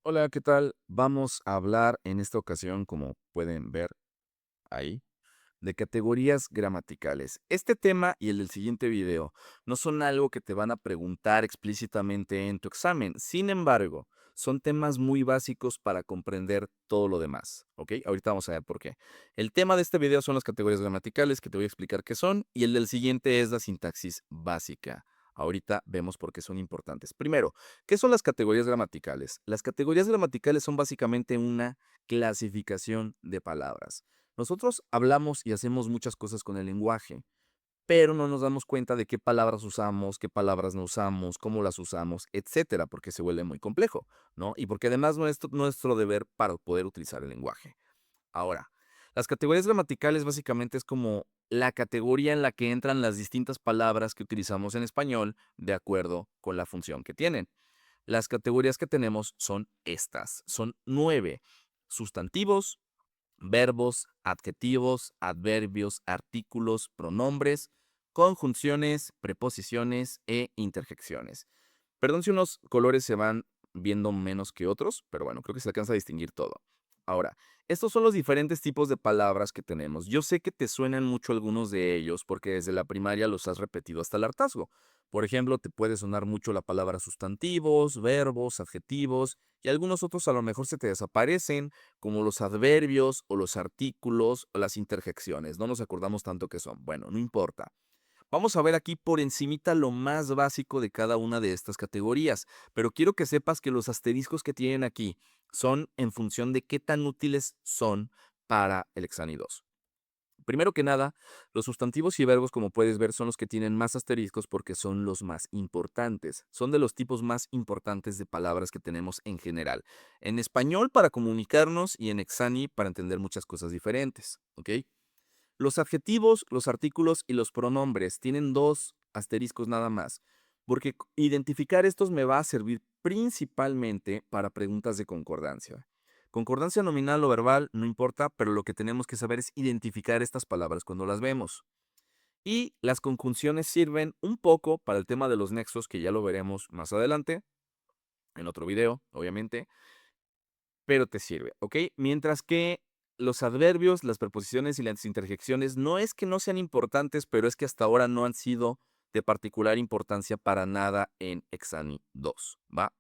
Hola, ¿qué tal? Vamos a hablar en esta ocasión, como pueden ver ahí, de categorías gramaticales. Este tema y el del siguiente video no son algo que te van a preguntar explícitamente en tu examen. Sin embargo, son temas muy básicos para comprender todo lo demás, ¿ok? Ahorita vamos a ver por qué. El tema de este video son las categorías gramaticales, que te voy a explicar qué son, y el del siguiente es la sintaxis básica. Ahorita vemos por qué son importantes. Primero, ¿qué son las categorías gramaticales? Las categorías gramaticales son básicamente una clasificación de palabras. Nosotros hablamos y hacemos muchas cosas con el lenguaje, pero no nos damos cuenta de qué palabras usamos, qué palabras no usamos, cómo las usamos, etcétera, porque se vuelve muy complejo, ¿no? Y porque además no es nuestro deber para poder utilizar el lenguaje. Ahora, las categorías gramaticales básicamente es como la categoría en la que entran las distintas palabras que utilizamos en español de acuerdo con la función que tienen. Las categorías que tenemos son estas, son 9: sustantivos, verbos, adjetivos, adverbios, artículos, pronombres, conjunciones, preposiciones e interjecciones. Perdón si unos colores se van viendo menos que otros, pero bueno, creo que se alcanza a distinguir todo. Ahora, estos son los diferentes tipos de palabras que tenemos. Yo sé que te suenan mucho algunos de ellos porque desde la primaria los has repetido hasta el hartazgo. Por ejemplo, te puede sonar mucho la palabra sustantivos, verbos, adjetivos, y algunos otros a lo mejor se te desaparecen, como los adverbios o los artículos o las interjecciones. No nos acordamos tanto qué son. Bueno, no importa. Vamos a ver aquí por encimita lo más básico de cada una de estas categorías, pero quiero que sepas que los asteriscos que tienen aquí son en función de qué tan útiles son para el examen 2. Primero que nada, los sustantivos y verbos, como puedes ver, son los que tienen más asteriscos porque son los más importantes. Son de los tipos más importantes de palabras que tenemos en general. En español para comunicarnos y en Exani para entender muchas cosas diferentes, ¿ok? Los adjetivos, los artículos y los pronombres tienen dos asteriscos nada más, porque identificar estos me va a servir principalmente para preguntas de concordancia. Concordancia nominal o verbal, no importa, pero lo que tenemos que saber es identificar estas palabras cuando las vemos. Y las conjunciones sirven un poco para el tema de los nexos, que ya lo veremos más adelante, en otro video, obviamente, pero te sirve, ¿ok? Mientras que los adverbios, las preposiciones y las interjecciones no es que no sean importantes, pero es que hasta ahora no han sido de particular importancia para nada en Exani 2, ¿va?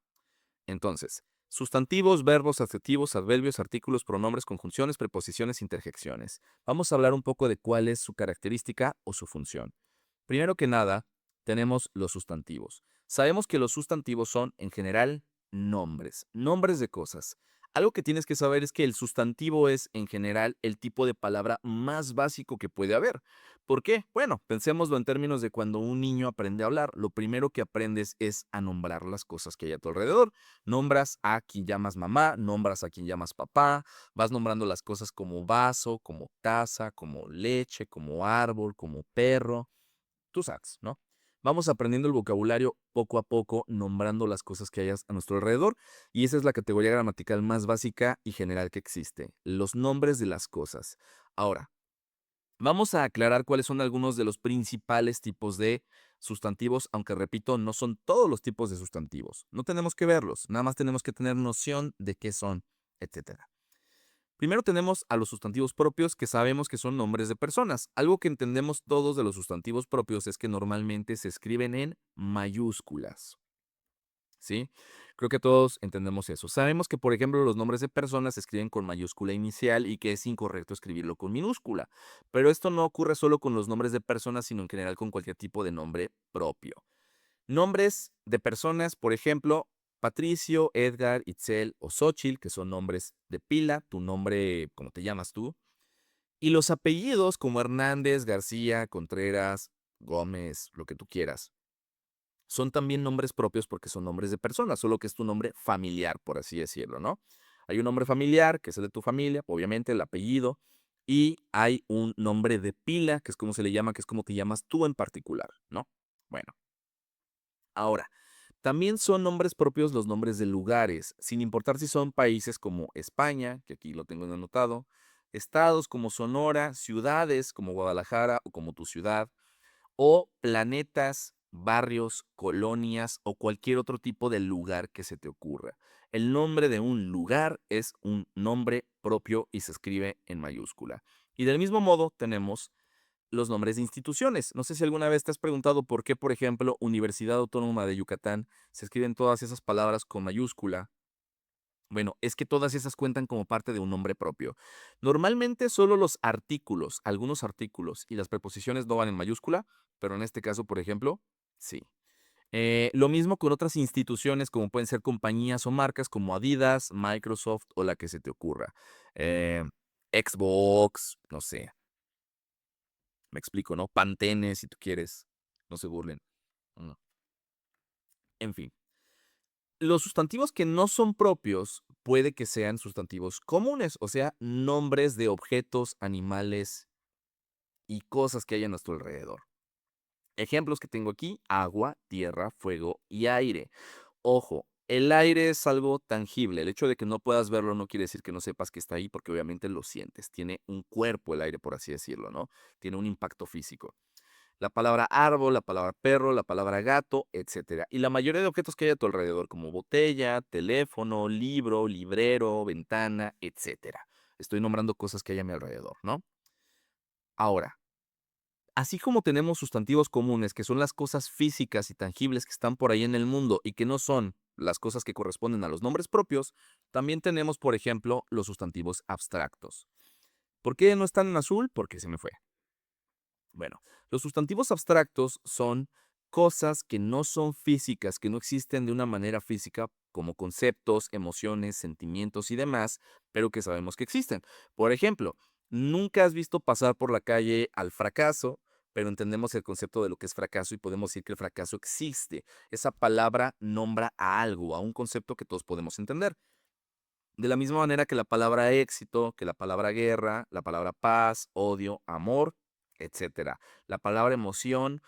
Entonces, sustantivos, verbos, adjetivos, adverbios, artículos, pronombres, conjunciones, preposiciones, interjecciones. Vamos a hablar un poco de cuál es su característica o su función. Primero que nada, tenemos los sustantivos. Sabemos que los sustantivos son, en general, nombres, nombres de cosas. Algo que tienes que saber es que el sustantivo es, en general, el tipo de palabra más básico que puede haber. ¿Por qué? Bueno, pensémoslo en términos de cuando un niño aprende a hablar. Lo primero que aprendes es a nombrar las cosas que hay a tu alrededor. Nombras a quien llamas mamá, nombras a quien llamas papá, vas nombrando las cosas como vaso, como taza, como leche, como árbol, como perro. Tú sabes, ¿no? Vamos aprendiendo el vocabulario poco a poco, nombrando las cosas que hay a nuestro alrededor, y esa es la categoría gramatical más básica y general que existe, los nombres de las cosas. Ahora, vamos a aclarar cuáles son algunos de los principales tipos de sustantivos, aunque repito, no son todos los tipos de sustantivos. No tenemos que verlos, nada más tenemos que tener noción de qué son, etcétera. Primero tenemos a los sustantivos propios, que sabemos que son nombres de personas. Algo que entendemos todos de los sustantivos propios es que normalmente se escriben en mayúsculas, ¿sí? Creo que todos entendemos eso. Sabemos que, por ejemplo, los nombres de personas se escriben con mayúscula inicial y que es incorrecto escribirlo con minúscula. Pero esto no ocurre solo con los nombres de personas, sino en general con cualquier tipo de nombre propio. Nombres de personas, por ejemplo, Patricio, Edgar, Itzel o Xochitl, que son nombres de pila, tu nombre, como te llamas tú. Y los apellidos como Hernández, García, Contreras, Gómez, lo que tú quieras. Son también nombres propios porque son nombres de personas, solo que es tu nombre familiar, por así decirlo, ¿no? Hay un nombre familiar, que es el de tu familia, obviamente el apellido, y hay un nombre de pila, que es como se le llama, que es como te llamas tú en particular, ¿no? Bueno, ahora, también son nombres propios los nombres de lugares, sin importar si son países como España, que aquí lo tengo anotado, estados como Sonora, ciudades como Guadalajara o como tu ciudad, o planetas barrios, colonias o cualquier otro tipo de lugar que se te ocurra. El nombre de un lugar es un nombre propio y se escribe en mayúscula. Y del mismo modo tenemos los nombres de instituciones. No sé si alguna vez te has preguntado por qué, por ejemplo, Universidad Autónoma de Yucatán se escriben todas esas palabras con mayúscula. Bueno, es que todas esas cuentan como parte de un nombre propio. Normalmente solo los artículos, algunos artículos y las preposiciones no van en mayúscula, pero en este caso, por ejemplo, sí. Lo mismo con otras instituciones como pueden ser compañías o marcas como Adidas, Microsoft o la que se te ocurra. Eh, Xbox, no sé, me explico, ¿no? Pantene, si tú quieres, no se burlen. No. En fin. Los sustantivos que no son propios puede que sean sustantivos comunes, o sea, nombres de objetos, animales y cosas que hay a nuestro alrededor. Ejemplos que tengo aquí: agua, tierra, fuego y aire. Ojo, el aire es algo tangible. El hecho de que no puedas verlo no quiere decir que no sepas que está ahí, porque obviamente lo sientes. Tiene un cuerpo el aire, por así decirlo, ¿no? Tiene un impacto físico. La palabra árbol, la palabra perro, la palabra gato, etcétera. Y la mayoría de objetos que hay a tu alrededor, como botella, teléfono, libro, librero, ventana, etcétera. Estoy nombrando cosas que hay a mi alrededor, ¿no? Ahora, así como tenemos sustantivos comunes, que son las cosas físicas y tangibles que están por ahí en el mundo y que no son las cosas que corresponden a los nombres propios, también tenemos, por ejemplo, los sustantivos abstractos. ¿Por qué no están en azul? Porque se me fue. Bueno, los sustantivos abstractos son cosas que no son físicas, que no existen de una manera física, como conceptos, emociones, sentimientos y demás, pero que sabemos que existen. Por ejemplo, nunca has visto pasar por la calle al fracaso, pero entendemos el concepto de lo que es fracaso y podemos decir que el fracaso existe. Esa palabra nombra a algo, a un concepto que todos podemos entender. De la misma manera que la palabra éxito, que la palabra guerra, la palabra paz, odio, amor, etcétera. La palabra emoción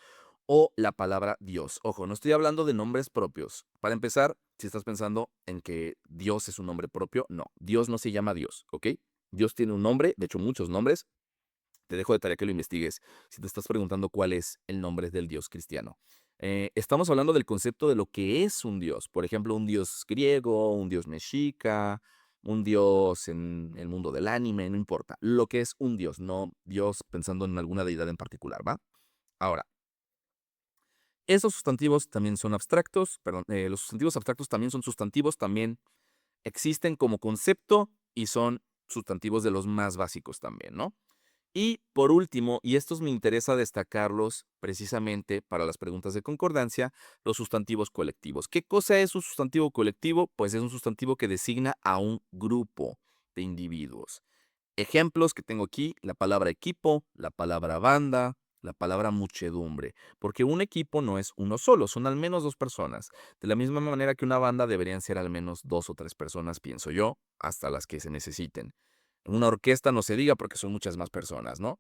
o la palabra Dios. Ojo, no estoy hablando de nombres propios. Para empezar, si estás pensando en que Dios es un nombre propio, no. Dios no se llama Dios, ¿ok? Dios tiene un nombre, de hecho muchos nombres. Te dejo de tarea que lo investigues si te estás preguntando cuál es el nombre del Dios cristiano. Estamos hablando del concepto de lo que es un Dios. Por ejemplo, un Dios griego, un Dios mexica, un Dios en el mundo del anime, no importa. Lo que es un Dios, no Dios pensando en alguna deidad en particular, ¿va? Ahora, esos sustantivos también son abstractos, perdón, los sustantivos abstractos también son sustantivos, también existen como concepto y son sustantivos de los más básicos también, ¿no? Y por último, y estos me interesa destacarlos precisamente para las preguntas de concordancia, los sustantivos colectivos. ¿Qué cosa es un sustantivo colectivo? Pues es un sustantivo que designa a un grupo de individuos. Ejemplos que tengo aquí: la palabra equipo, la palabra banda, la palabra muchedumbre, porque un equipo no es uno solo, son al menos dos personas. De la misma manera que una banda deberían ser al menos dos o tres personas, pienso yo, hasta las que se necesiten. Una orquesta no se diga porque son muchas más personas, ¿no?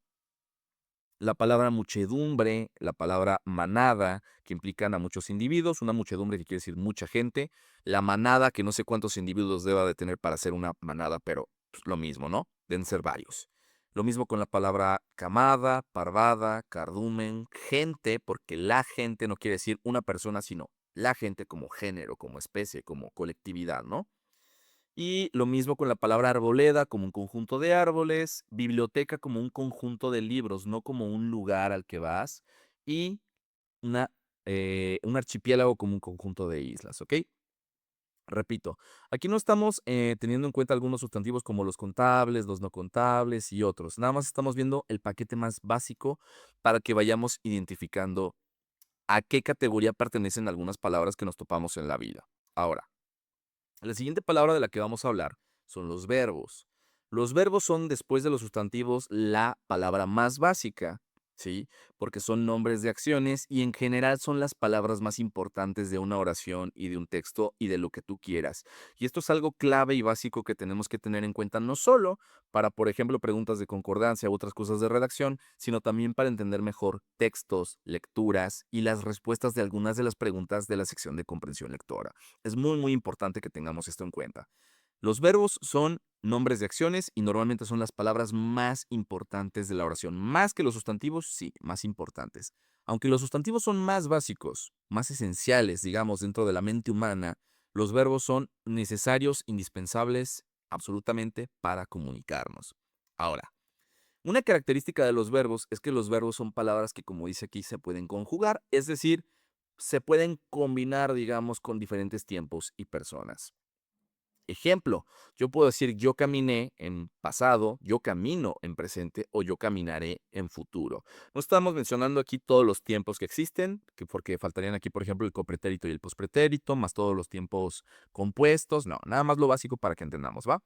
La palabra muchedumbre, la palabra manada, que implican a muchos individuos, una muchedumbre que quiere decir mucha gente, la manada, que no sé cuántos individuos deba de tener para ser una manada, pero pues, lo mismo, ¿no? Deben ser varios. Lo mismo con la palabra camada, parvada, cardumen, gente, porque la gente no quiere decir una persona, sino la gente como género, como especie, como colectividad, ¿no? Y lo mismo con la palabra arboleda, como un conjunto de árboles, biblioteca como un conjunto de libros, no como un lugar al que vas, y una, un archipiélago como un conjunto de islas, ¿ok? Repito, aquí no estamos teniendo en cuenta algunos sustantivos como los contables, los no contables y otros. Nada más estamos viendo el paquete más básico para que vayamos identificando a qué categoría pertenecen algunas palabras que nos topamos en la vida. Ahora, la siguiente palabra de la que vamos a hablar son los verbos. Los verbos son, después de los sustantivos, la palabra más básica, ¿sí? Porque son nombres de acciones y en general son las palabras más importantes de una oración y de un texto y de lo que tú quieras. Y esto es algo clave y básico que tenemos que tener en cuenta no solo para, por ejemplo, preguntas de concordancia u otras cosas de redacción, sino también para entender mejor textos, lecturas y las respuestas de algunas de las preguntas de la sección de comprensión lectora. Es muy, muy importante que tengamos esto en cuenta. Los verbos son nombres de acciones y normalmente son las palabras más importantes de la oración. Más que los sustantivos, sí, más importantes. Aunque los sustantivos son más básicos, más esenciales, digamos, dentro de la mente humana, los verbos son necesarios, indispensables, absolutamente para comunicarnos. Ahora, una característica de los verbos es que los verbos son palabras que, como dice aquí, se pueden conjugar, es decir, se pueden combinar, digamos, con diferentes tiempos y personas. Ejemplo, yo puedo decir yo caminé en pasado, yo camino en presente o yo caminaré en futuro. No estamos mencionando aquí todos los tiempos que existen, porque faltarían aquí, por ejemplo, el copretérito y el pospretérito, más todos los tiempos compuestos. No, nada más lo básico para que entendamos, ¿va?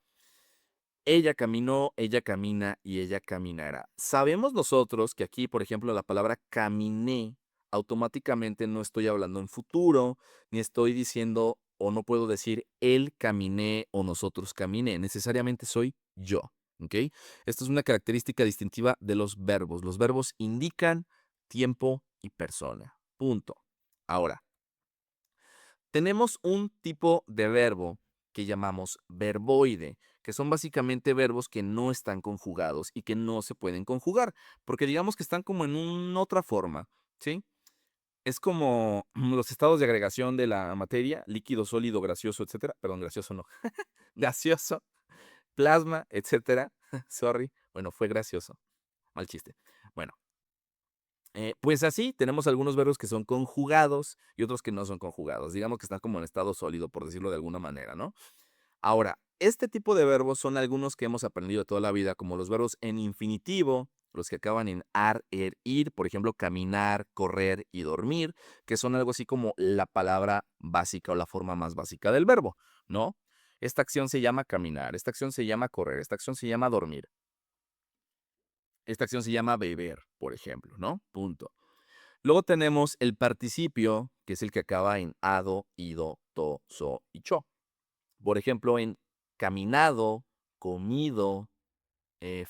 Ella caminó, ella camina y ella caminará. Sabemos nosotros que aquí, por ejemplo, la palabra caminé, automáticamente no estoy hablando en futuro, ni estoy diciendo o no puedo decir él caminé o nosotros caminé. Necesariamente soy yo. ¿Ok? Esto es una característica distintiva de los verbos. Los verbos indican tiempo y persona. Punto. Ahora, tenemos un tipo de verbo que llamamos verboide, que son básicamente verbos que no están conjugados y que no se pueden conjugar, porque digamos que están como en otra forma, ¿sí? Es como los estados de agregación de la materia, líquido, sólido, gaseoso, etcétera. Perdón, gracioso no. Gaseoso, plasma, etcétera. Sorry. Bueno, fue gracioso. Mal chiste. Bueno, pues así, tenemos algunos verbos que son conjugados y otros que no son conjugados. Digamos que están como en estado sólido, por decirlo de alguna manera, ¿no? Ahora, este tipo de verbos son algunos que hemos aprendido toda la vida, como los verbos en infinitivo, los que acaban en ar, er, ir, por ejemplo, caminar, correr y dormir, que son algo así como la palabra básica o la forma más básica del verbo, ¿no? Esta acción se llama caminar, esta acción se llama correr, esta acción se llama dormir, esta acción se llama beber, por ejemplo, ¿no? Punto. Luego tenemos el participio, que es el que acaba en ado, ido, to, so y cho. Por ejemplo, en caminado, comido,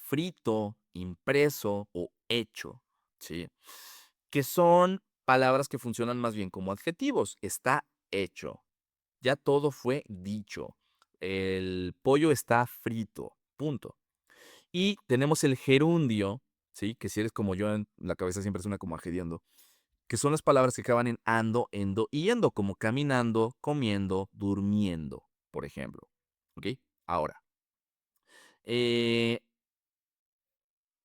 frito, impreso o hecho, ¿sí? Que son palabras que funcionan más bien como adjetivos. Está hecho. Ya todo fue dicho. El pollo está frito. Punto. Y tenemos el gerundio, ¿sí? Que si eres como yo, en la cabeza siempre suena como agediendo, que son las palabras que acaban en ando, endo y yendo, como caminando, comiendo, durmiendo, por ejemplo. ¿Ok? Ahora, eh,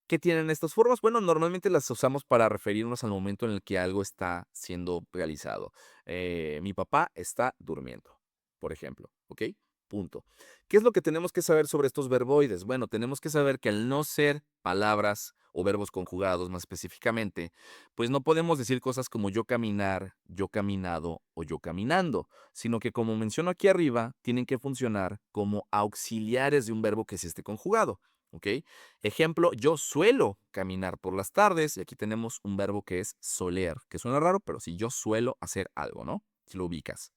¿qué tienen estas formas? Bueno, normalmente las usamos para referirnos al momento en el que algo está siendo realizado. Mi papá está durmiendo, por ejemplo, ¿ok? Punto. ¿Qué es lo que tenemos que saber sobre estos verboides? Bueno, tenemos que saber que al no ser palabras o verbos conjugados más específicamente, pues no podemos decir cosas como yo caminar, yo caminado o yo caminando, sino que como menciono aquí arriba, tienen que funcionar como auxiliares de un verbo que sí esté conjugado, ¿ok? Ejemplo, yo suelo caminar por las tardes y aquí tenemos un verbo que es soler, que suena raro, pero sí, yo suelo hacer algo, ¿no? Si lo ubicas.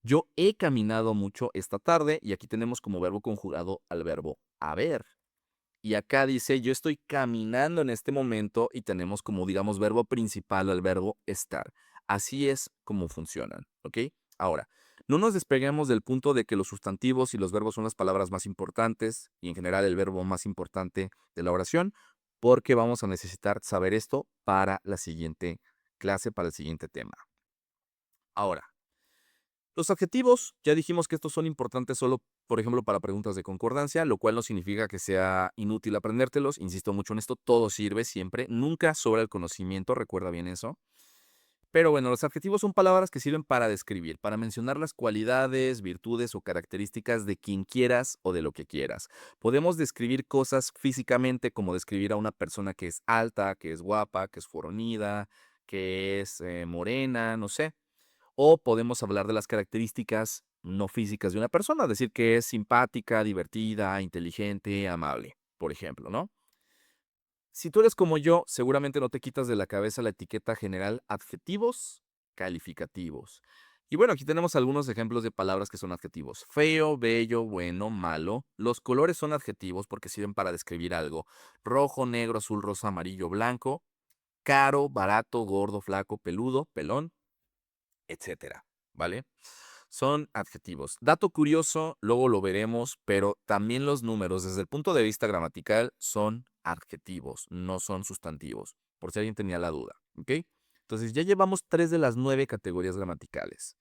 Yo he caminado mucho esta tarde y aquí tenemos como verbo conjugado al verbo haber. Y acá dice, yo estoy caminando en este momento y tenemos como, digamos, verbo principal al verbo estar. Así es como funcionan, ¿ok? Ahora, no nos despeguemos del punto de que los sustantivos y los verbos son las palabras más importantes y en general el verbo más importante de la oración, porque vamos a necesitar saber esto para la siguiente clase, para el siguiente tema. Ahora, los adjetivos, ya dijimos que estos son importantes solo, por ejemplo, para preguntas de concordancia, lo cual no significa que sea inútil aprendértelos. Insisto mucho en esto, todo sirve siempre, nunca sobra el conocimiento, recuerda bien eso. Pero bueno, los adjetivos son palabras que sirven para describir, para mencionar las cualidades, virtudes o características de quien quieras o de lo que quieras. Podemos describir cosas físicamente, como describir a una persona que es alta, que es guapa, que es fornida, que es morena, no sé. O podemos hablar de las características no físicas de una persona, decir que es simpática, divertida, inteligente, amable, por ejemplo, ¿no? Si tú eres como yo, seguramente no te quitas de la cabeza la etiqueta general adjetivos calificativos. Y bueno, aquí tenemos algunos ejemplos de palabras que son adjetivos. Feo, bello, bueno, malo. Los colores son adjetivos porque sirven para describir algo. Rojo, negro, azul, rosa, amarillo, blanco. Caro, barato, gordo, flaco, peludo, pelón, etcétera. ¿Vale? son adjetivos. Dato curioso, luego lo veremos, pero también los números, desde el punto de vista gramatical, son adjetivos, no son sustantivos, por si alguien tenía la duda, ¿ok? Entonces ya llevamos 3 de las 9 categorías gramaticales.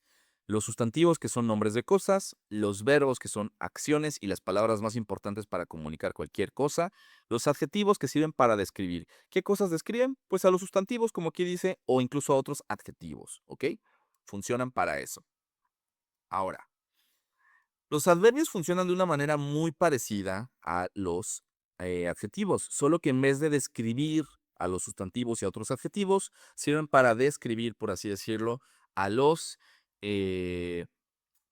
Los sustantivos, que son nombres de cosas, los verbos, que son acciones y las palabras más importantes para comunicar cualquier cosa, los adjetivos, que sirven para describir. ¿Qué cosas describen? Pues a los sustantivos, como aquí dice, o incluso a otros adjetivos, ¿ok? Funcionan para eso. Ahora, los adverbios funcionan de una manera muy parecida a los adjetivos, solo que en vez de describir a los sustantivos y a otros adjetivos, sirven para describir, por así decirlo, a los eh,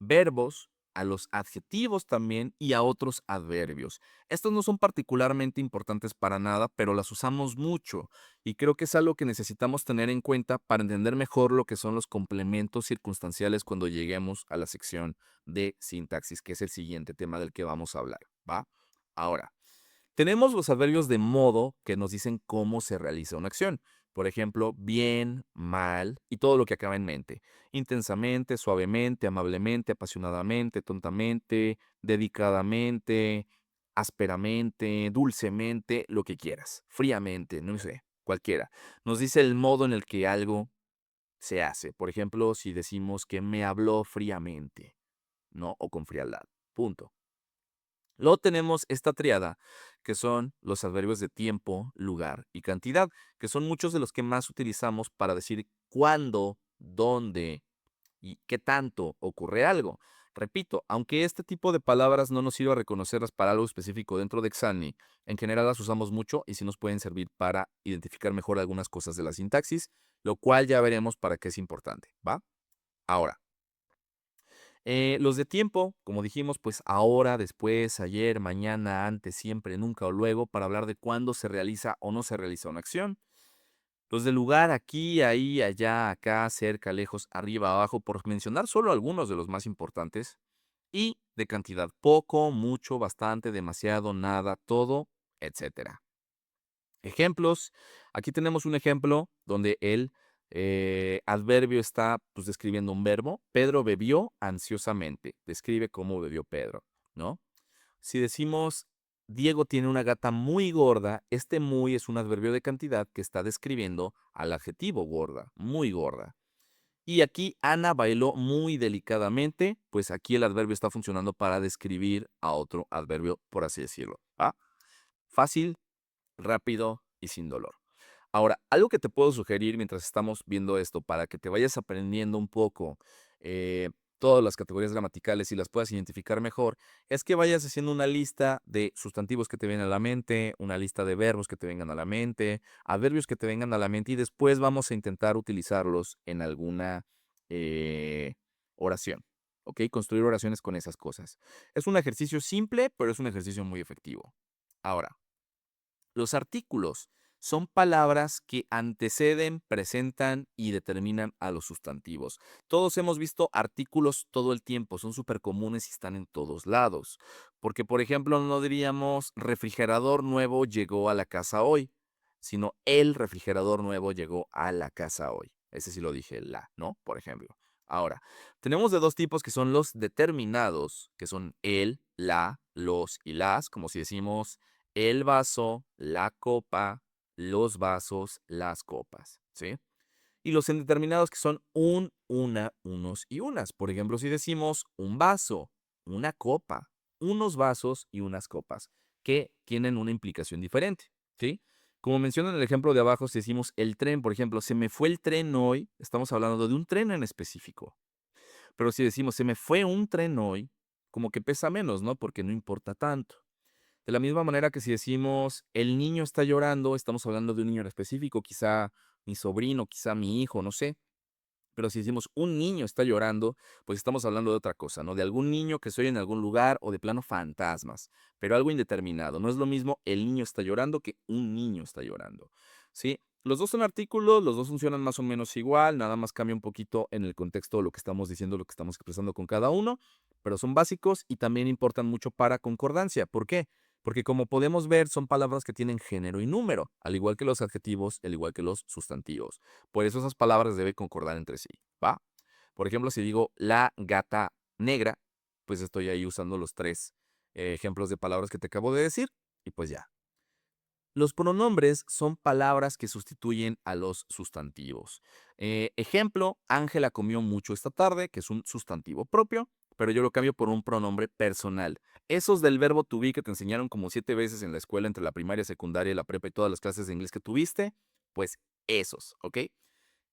verbos, a los adjetivos también y a otros adverbios. Estos no son particularmente importantes para nada, pero las usamos mucho y creo que es algo que necesitamos tener en cuenta para entender mejor lo que son los complementos circunstanciales cuando lleguemos a la sección de sintaxis, que es el siguiente tema del que vamos a hablar, ¿va? Ahora, tenemos los adverbios de modo que nos dicen cómo se realiza una acción. Por ejemplo, bien, mal y todo lo que acaba en mente. Intensamente, suavemente, amablemente, apasionadamente, tontamente, dedicadamente, ásperamente, dulcemente, lo que quieras. Fríamente, no sé, cualquiera. Nos dice el modo en el que algo se hace. Por ejemplo, si decimos que me habló fríamente, ¿no? O con frialdad. Punto. Luego tenemos esta triada, que son los adverbios de tiempo, lugar y cantidad, que son muchos de los que más utilizamos para decir cuándo, dónde y qué tanto ocurre algo. Repito, aunque este tipo de palabras no nos sirva a reconocerlas para algo específico dentro de Exani, en general las usamos mucho y sí nos pueden servir para identificar mejor algunas cosas de la sintaxis, lo cual ya veremos para qué es importante, ¿va? Ahora, los de tiempo, como dijimos, pues ahora, después, ayer, mañana, antes, siempre, nunca o luego, para hablar de cuándo se realiza o no se realiza una acción. Los de lugar, aquí, ahí, allá, acá, cerca, lejos, arriba, abajo, por mencionar solo algunos de los más importantes. Y de cantidad, poco, mucho, bastante, demasiado, nada, todo, etcétera. Ejemplos. Aquí tenemos un ejemplo donde el adverbio está pues, describiendo un verbo. Pedro bebió ansiosamente. Describe cómo bebió Pedro, ¿no? Si decimos Diego tiene una gata muy gorda, este muy es un adverbio de cantidad que está describiendo al adjetivo gorda, muy gorda. Y aquí Ana bailó muy delicadamente, pues aquí el adverbio está funcionando para describir a otro adverbio, por así decirlo. ¿Ah? Fácil, rápido y sin dolor. Ahora, algo que te puedo sugerir mientras estamos viendo esto, para que te vayas aprendiendo un poco todas las categorías gramaticales y las puedas identificar mejor, es que vayas haciendo una lista de sustantivos que te vienen a la mente, una lista de verbos que te vengan a la mente, adverbios que te vengan a la mente y después vamos a intentar utilizarlos en alguna eh, oración. ¿Ok? Construir oraciones con esas cosas. Es un ejercicio simple, pero es un ejercicio muy efectivo. Ahora, los artículos son palabras que anteceden, presentan y determinan a los sustantivos. Todos hemos visto artículos todo el tiempo, son súper comunes y están en todos lados. Porque, por ejemplo, no diríamos refrigerador nuevo llegó a la casa hoy, sino el refrigerador nuevo llegó a la casa hoy. Ese sí lo dije la, ¿no? Por ejemplo. Ahora, tenemos de dos tipos que son los determinados, que son el, la, los y las, como si decimos el vaso, la copa, los vasos, las copas, ¿sí? Y los indeterminados que son un, una, unos y unas. Por ejemplo, si decimos un vaso, una copa, unos vasos y unas copas, que tienen una implicación diferente, ¿sí? Como menciona en el ejemplo de abajo, si decimos el tren, por ejemplo, se me fue el tren hoy, estamos hablando de un tren en específico. Pero si decimos se me fue un tren hoy, como que pesa menos, ¿no? Porque no importa tanto. De la misma manera que si decimos el niño está llorando, estamos hablando de un niño en específico, quizá mi sobrino, quizá mi hijo, no sé. Pero si decimos un niño está llorando, pues estamos hablando de otra cosa, ¿no? De algún niño que se oye en algún lugar o de plano fantasmas, pero algo indeterminado. No es lo mismo el niño está llorando que un niño está llorando, ¿sí? Los dos son artículos, los dos funcionan más o menos igual, nada más cambia un poquito en el contexto de lo que estamos diciendo, lo que estamos expresando con cada uno, pero son básicos y también importan mucho para concordancia. ¿Por qué? Porque como podemos ver, son palabras que tienen género y número, al igual que los adjetivos, al igual que los sustantivos. Por eso esas palabras deben concordar entre sí, ¿va? Por ejemplo, si digo la gata negra, pues estoy ahí usando los tres ejemplos de palabras que te acabo de decir y pues ya. Los pronombres son palabras que sustituyen a los sustantivos. Ejemplo, Ángela comió mucho esta tarde, que es un sustantivo propio, pero yo lo cambio por un pronombre personal. Esos del verbo to be que te enseñaron como 7 veces en la escuela entre la primaria, secundaria, la prepa y todas las clases de inglés que tuviste, pues esos, ¿ok?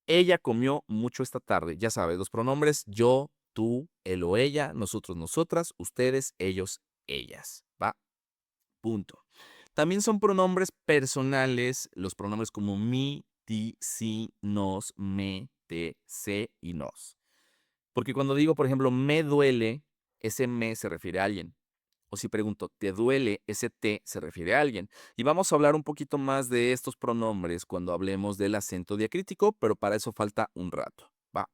Ella comió mucho esta tarde. Ya sabes, los pronombres yo, tú, él o ella, nosotros, nosotras, ustedes, ellos, ellas. ¿Va? Punto. También son pronombres personales, los pronombres como mi, ti, si, nos, me, te, se y nos. Porque cuando digo, por ejemplo, me duele, ese me se refiere a alguien. O si pregunto, ¿te duele? Ese te se refiere a alguien. Y vamos a hablar un poquito más de estos pronombres cuando hablemos del acento diacrítico, pero para eso falta un rato. ¿Va?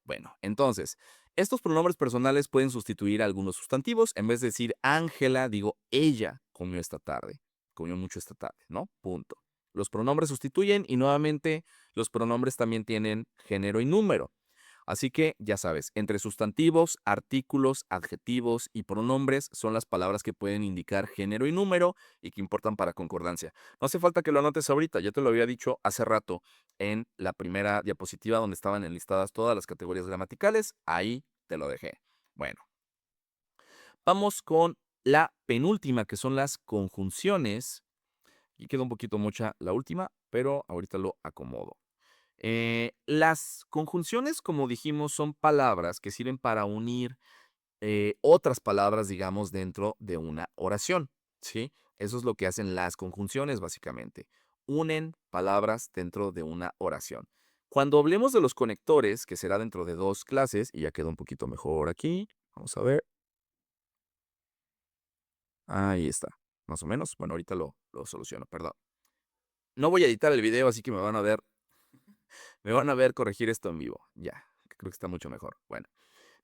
Bueno, entonces, estos pronombres personales pueden sustituir a algunos sustantivos. En vez de decir Ángela, digo ella comió esta tarde. Comió mucho esta tarde, ¿no? Punto. Los pronombres sustituyen y nuevamente los pronombres también tienen género y número. Así que ya sabes, entre sustantivos, artículos, adjetivos y pronombres son las palabras que pueden indicar género y número y que importan para concordancia. No hace falta que lo anotes ahorita, ya te lo había dicho hace rato en la primera diapositiva donde estaban enlistadas todas las categorías gramaticales, ahí te lo dejé. Bueno, vamos con la penúltima, que son las conjunciones. Y queda un poquito mucha la última, pero ahorita lo acomodo. Las conjunciones, como dijimos, son palabras que sirven para unir otras palabras, digamos, dentro de una oración, ¿sí? Eso es lo que hacen las conjunciones, básicamente. Unen palabras dentro de una oración. Cuando hablemos de los conectores, que será dentro de 2 clases, y ya quedó un poquito mejor aquí, vamos a ver. Ahí está, más o menos. Bueno, ahorita lo soluciono, perdón. No voy a editar el video, así que me van a ver corregir esto en vivo. Ya, creo que está mucho mejor. Bueno.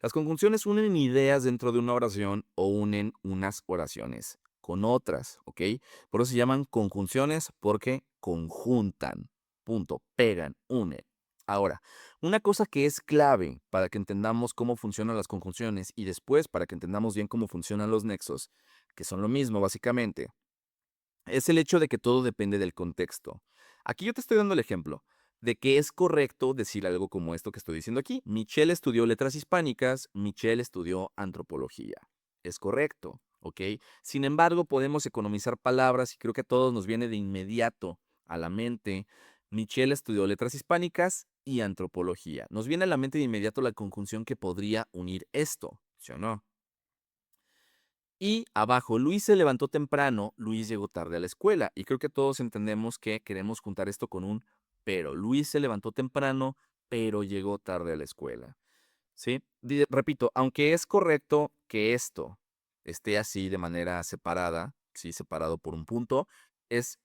Las conjunciones unen ideas dentro de una oración o unen unas oraciones con otras, ¿ok? Por eso se llaman conjunciones porque conjuntan, punto, pegan, unen. Ahora, una cosa que es clave para que entendamos cómo funcionan las conjunciones y después para que entendamos bien cómo funcionan los nexos, que son lo mismo básicamente, es el hecho de que todo depende del contexto. Aquí yo te estoy dando el ejemplo de que es correcto decir algo como esto que estoy diciendo aquí. Michelle estudió letras hispánicas, Michelle estudió antropología. Es correcto, ¿ok? Sin embargo, podemos economizar palabras y creo que a todos nos viene de inmediato a la mente. Michelle estudió letras hispánicas y antropología. Nos viene a la mente de inmediato la conjunción que podría unir esto, ¿sí o no? Y abajo, Luis se levantó temprano, Luis llegó tarde a la escuela. Y creo que todos entendemos que queremos juntar esto con un pero. Luis se levantó temprano, pero llegó tarde a la escuela. ¿Sí? Repito, aunque es correcto que esto esté así de manera separada, sí, separado por un punto, es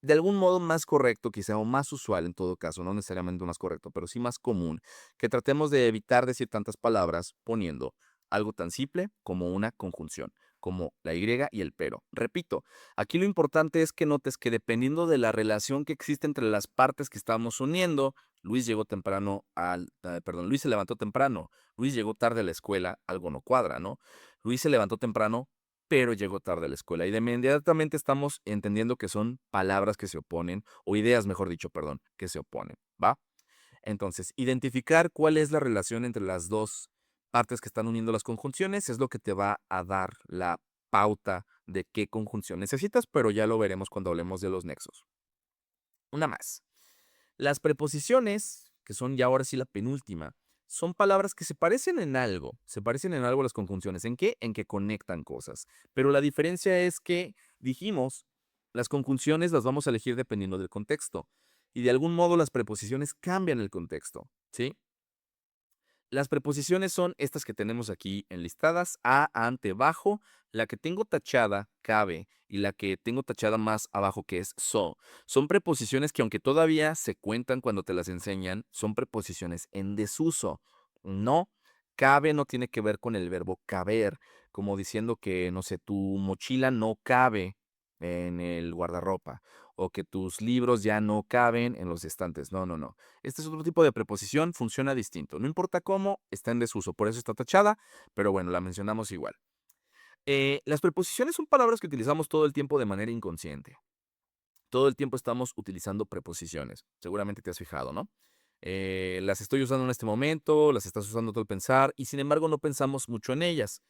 de algún modo más correcto, quizá, o más usual en todo caso, no necesariamente más correcto, pero sí más común, que tratemos de evitar decir tantas palabras poniendo algo tan simple como una conjunción, como la Y y el pero. Repito, aquí lo importante es que notes que dependiendo de la relación que existe entre las partes que estamos uniendo, Luis llegó temprano perdón, Luis se levantó temprano, Luis llegó tarde a la escuela, algo no cuadra, ¿no? Luis se levantó temprano, pero llegó tarde a la escuela. Y de inmediatamente estamos entendiendo que son palabras que se oponen, o ideas, mejor dicho, perdón, que se oponen, ¿va? Entonces, identificar cuál es la relación entre las dos partes que están uniendo las conjunciones es lo que te va a dar la pauta de qué conjunción necesitas, pero ya lo veremos cuando hablemos de los nexos. Una más. Las preposiciones, que son ya ahora sí la penúltima, son palabras que se parecen en algo a las conjunciones. ¿En qué? En que conectan cosas. Pero la diferencia es que, dijimos, las conjunciones las vamos a elegir dependiendo del contexto. Y de algún modo las preposiciones cambian el contexto, ¿sí? Las preposiciones son estas que tenemos aquí enlistadas, a, ante, bajo. La que tengo tachada, cabe, y la que tengo tachada más abajo, que es so. Son preposiciones que aunque todavía se cuentan cuando te las enseñan, son preposiciones en desuso. No, cabe no tiene que ver con el verbo caber, como diciendo que, no sé, tu mochila no cabe. en el guardarropa, o que tus libros ya no caben en los estantes. No, no, no. Este es otro tipo de preposición, funciona distinto. No importa cómo, está en desuso, por eso está tachada, pero bueno, la mencionamos igual. Las preposiciones son palabras que utilizamos todo el tiempo de manera inconsciente. Todo el tiempo estamos utilizando preposiciones. Seguramente te has fijado, ¿no? Las estoy usando en este momento, las estás usando todo el pensar, y sin embargo no pensamos mucho en ellas.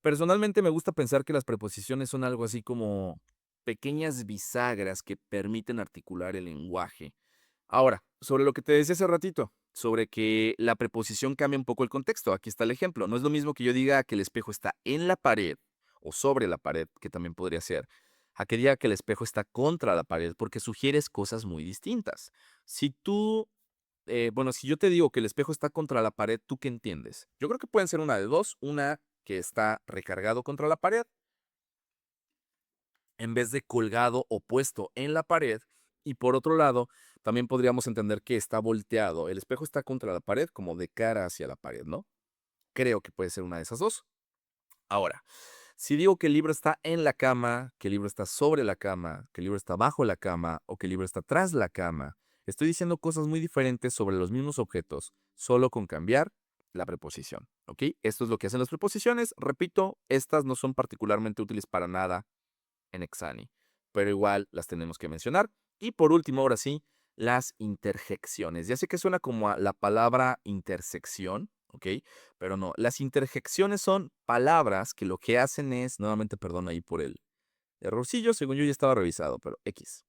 Personalmente me gusta pensar que las preposiciones son algo así como pequeñas bisagras que permiten articular el lenguaje. Ahora, sobre lo que te decía hace ratito, sobre que la preposición cambia un poco el contexto. Aquí está el ejemplo. No es lo mismo que yo diga que el espejo está en la pared o sobre la pared, que también podría ser, a que diga que el espejo está contra la pared, porque sugieres cosas muy distintas. Si tú, bueno, si yo te digo que el espejo está contra la pared, ¿tú qué entiendes? Yo creo que pueden ser una de dos. Una que está recargado contra la pared en vez de colgado o puesto en la pared. Y por otro lado, también podríamos entender que está volteado. El espejo está contra la pared, como de cara hacia la pared, ¿no? Creo que puede ser una de esas dos. Ahora, si digo que el libro está en la cama, que el libro está sobre la cama, que el libro está bajo la cama o que el libro está tras la cama, estoy diciendo cosas muy diferentes sobre los mismos objetos, solo con cambiar la preposición, ¿ok? Esto es lo que hacen las preposiciones. Repito, estas no son particularmente útiles para nada en Exani, pero igual las tenemos que mencionar. Y por último, ahora sí, las interjecciones. Ya sé que suena como a la palabra intersección, ¿ok? Pero no, las interjecciones son palabras que lo que hacen es, nuevamente perdón ahí por el errorcillo, según yo ya estaba revisado, pero X.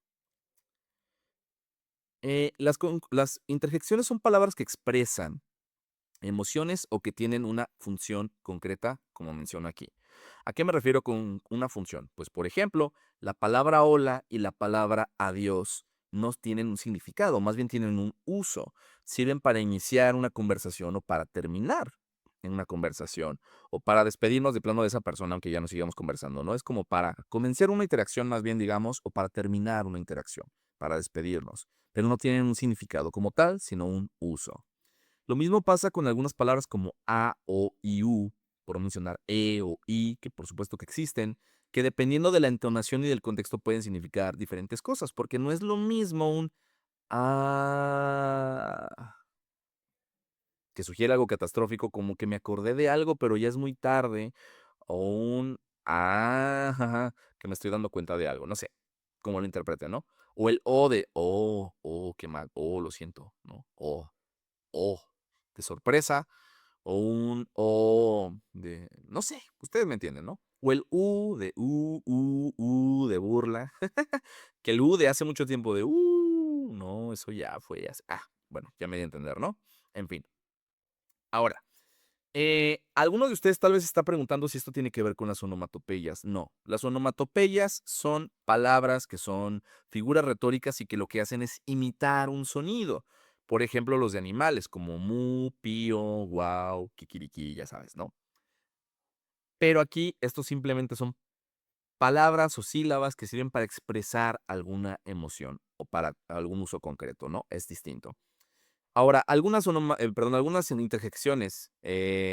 Las interjecciones son palabras que expresan emociones o que tienen una función concreta, como menciono aquí. ¿A qué me refiero con una función? Pues, por ejemplo, la palabra hola y la palabra adiós no tienen un significado, más bien tienen un uso. Sirven para iniciar una conversación o para terminar en una conversación o para despedirnos de plano de esa persona, aunque ya no sigamos conversando, ¿no? Es como para comenzar una interacción, más bien, digamos, o para terminar una interacción, para despedirnos. Pero no tienen un significado como tal, sino un uso. Lo mismo pasa con algunas palabras como a, o y u, por no mencionar e o i, que por supuesto que existen, que dependiendo de la entonación y del contexto pueden significar diferentes cosas, porque no es lo mismo un ah, que sugiere algo catastrófico, como que me acordé de algo, pero ya es muy tarde, o un jaja, que me estoy dando cuenta de algo, no sé, cómo lo interprete, ¿no? O el o de qué mal, lo siento, ¿no? O de sorpresa, o un O de, no sé, ustedes me entienden, ¿no? O el U de de burla, que el U de hace mucho tiempo de no, eso ya fue hace, bueno, ya me di a entender, ¿no? En fin. Ahora, alguno de ustedes tal vez está preguntando si esto tiene que ver con las onomatopeyas. No, las onomatopeyas son palabras que son figuras retóricas y que lo que hacen es imitar un sonido. Por ejemplo, los de animales como mu, pío, guau, kikiriki, ya sabes, ¿no? Pero aquí estos simplemente son palabras o sílabas que sirven para expresar alguna emoción o para algún uso concreto, ¿no? Es distinto. Ahora, algunas interjecciones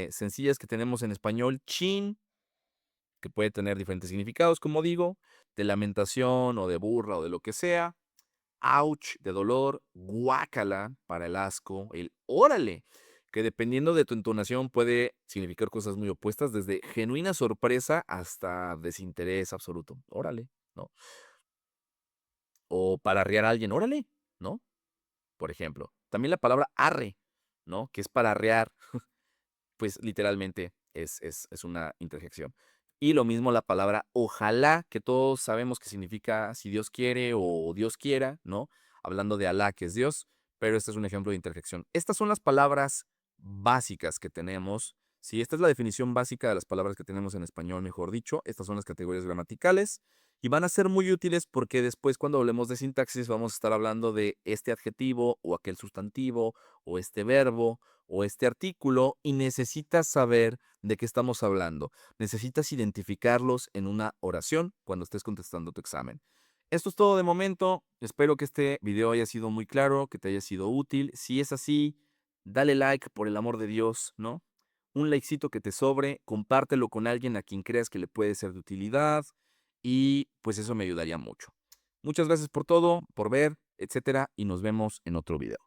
sencillas que tenemos en español, chin, que puede tener diferentes significados, como digo, de lamentación o de burla o de lo que sea, ouch, de dolor, guácala, para el asco, el órale, que dependiendo de tu entonación puede significar cosas muy opuestas, desde genuina sorpresa hasta desinterés absoluto, órale, ¿no? O para arriar a alguien, órale, ¿no? Por ejemplo. También la palabra arre, ¿no? Que es para arrear, pues literalmente es una interjección. Y lo mismo la palabra ojalá, que todos sabemos que significa si Dios quiere o Dios quiera, ¿no? Hablando de Alá, que es Dios, pero este es un ejemplo de interjección. Estas son las palabras básicas que tenemos. Si esta es la definición básica de las palabras que tenemos en español, mejor dicho, estas son las categorías gramaticales y van a ser muy útiles porque después cuando hablemos de sintaxis vamos a estar hablando de este adjetivo o aquel sustantivo o este verbo o este artículo y necesitas saber de qué estamos hablando. Necesitas identificarlos en una oración cuando estés contestando tu examen. Esto es todo de momento. Espero que este video haya sido muy claro, que te haya sido útil. Si es así, dale like por el amor de Dios, ¿no? Un likecito que te sobre, compártelo con alguien a quien creas que le puede ser de utilidad y pues eso me ayudaría mucho. Muchas gracias por todo, por ver, etcétera, y nos vemos en otro video.